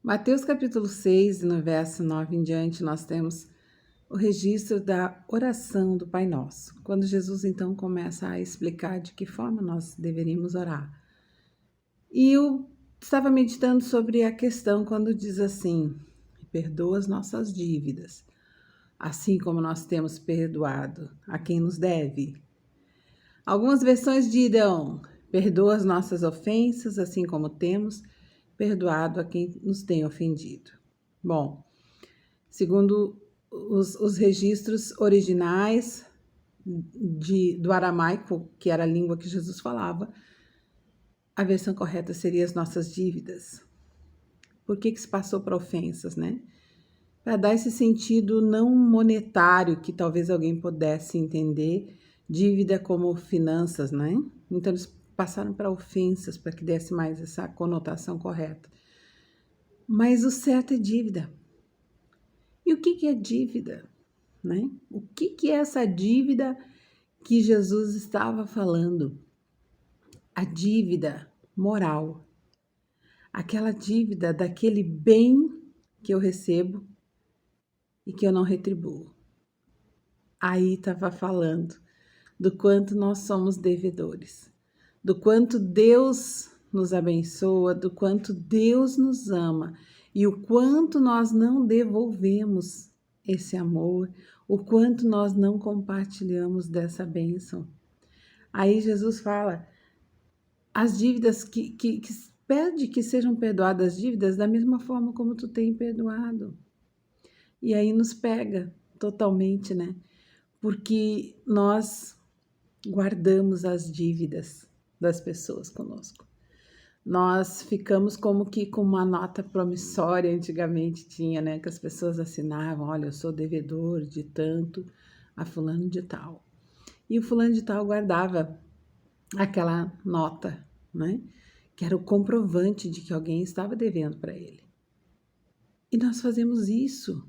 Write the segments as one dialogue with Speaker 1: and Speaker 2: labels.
Speaker 1: Mateus capítulo 6, no verso 9 em diante, nós temos o registro da oração do Pai Nosso, quando Jesus então começa a explicar de que forma nós deveríamos orar. E eu estava meditando sobre a questão quando diz assim: perdoa as nossas dívidas, assim como nós temos perdoado a quem nos deve. Algumas versões dirão: perdoa as nossas ofensas, assim como temos perdoado a quem nos tem ofendido. Bom, segundo os registros originais do aramaico, que era a língua que Jesus falava, a versão correta seria as nossas dívidas. Por que se passou para ofensas, né? Para dar esse sentido não monetário que talvez alguém pudesse entender, dívida como finanças, né? Então eles passaram para ofensas para que desse mais essa conotação correta. Mas o certo é dívida. E o que é dívida, né? O que é essa dívida que Jesus estava falando? A dívida moral. Aquela dívida daquele bem que eu recebo e que eu não retribuo. Aí estava falando do quanto nós somos devedores, do quanto Deus nos abençoa, do quanto Deus nos ama e o quanto nós não devolvemos esse amor, o quanto nós não compartilhamos dessa bênção. Aí Jesus fala, as dívidas que pede que sejam perdoadas as dívidas da mesma forma como tu tem perdoado. E aí nos pega totalmente, né? Porque nós guardamos as dívidas das pessoas conosco. Nós ficamos como que com uma nota promissória, antigamente tinha, né? Que as pessoas assinavam, olha, eu sou devedor de tanto a fulano de tal. E o fulano de tal guardava aquela nota, né? Que era o comprovante de que alguém estava devendo para ele. E nós fazemos isso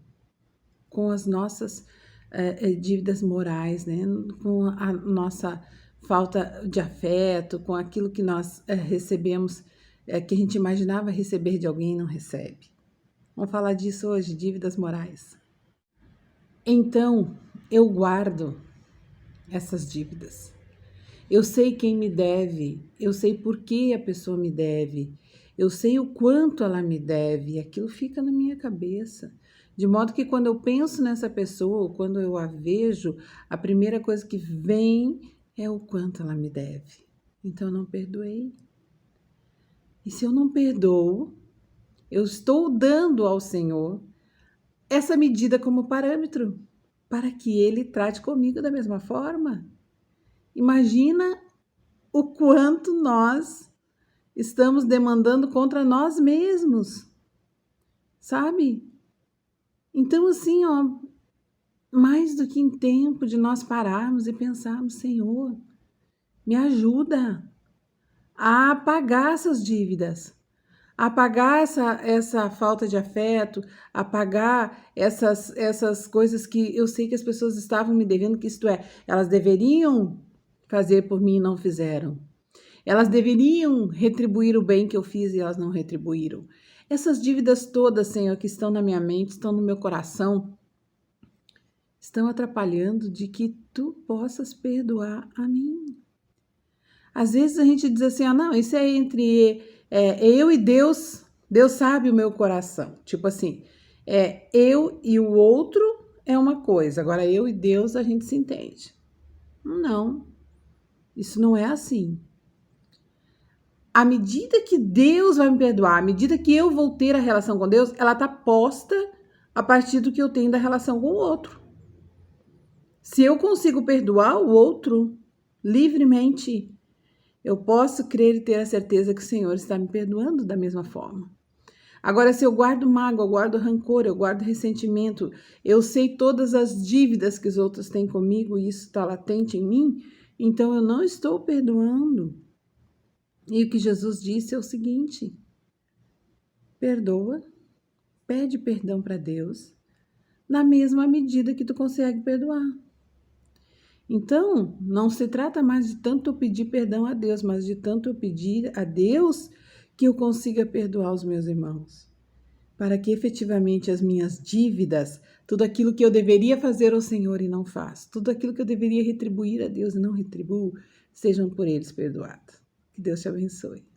Speaker 1: com as nossas dívidas morais, né? Com a nossa falta de afeto, com aquilo que nós recebemos, que a gente imaginava receber de alguém e não recebe. Vamos falar disso hoje, dívidas morais. Então, eu guardo essas dívidas. Eu sei quem me deve, eu sei por que a pessoa me deve, eu sei o quanto ela me deve, e aquilo fica na minha cabeça. De modo que quando eu penso nessa pessoa, quando eu a vejo, a primeira coisa que vem é o quanto ela me deve. Então eu não perdoei. E se eu não perdoo, eu estou dando ao Senhor essa medida como parâmetro para que Ele trate comigo da mesma forma. Imagina o quanto nós estamos demandando contra nós mesmos, sabe? Então, assim, ó, mais do que em tempo de nós pararmos e pensarmos, Senhor, me ajuda a pagar essas dívidas, a pagar essa falta de afeto, a pagar essas coisas que eu sei que as pessoas estavam me devendo, que isto é, elas deveriam fazer por mim e não fizeram. Elas deveriam retribuir o bem que eu fiz e elas não retribuíram. Essas dívidas todas, Senhor, que estão na minha mente, estão no meu coração, estão atrapalhando de que Tu possas perdoar a mim. Às vezes a gente diz assim, não, isso é entre eu e Deus, Deus sabe o meu coração. Tipo assim, eu e o outro é uma coisa, agora eu e Deus a gente se entende. Não, isso não é assim. À medida que Deus vai me perdoar, à medida que eu vou ter a relação com Deus, ela está posta a partir do que eu tenho da relação com o outro. Se eu consigo perdoar o outro livremente, eu posso crer e ter a certeza que o Senhor está me perdoando da mesma forma. Agora, se eu guardo mágoa, eu guardo rancor, eu guardo ressentimento, eu sei todas as dívidas que os outros têm comigo e isso está latente em mim, então eu não estou perdoando. E o que Jesus disse é o seguinte: perdoa, pede perdão para Deus, na mesma medida que tu consegue perdoar. Então, não se trata mais de tanto eu pedir perdão a Deus, mas de tanto eu pedir a Deus que eu consiga perdoar os meus irmãos. para que efetivamente as minhas dívidas, tudo aquilo que eu deveria fazer ao Senhor e não faço, tudo aquilo que eu deveria retribuir a Deus e não retribuo, sejam por eles perdoadas. Que Deus te abençoe.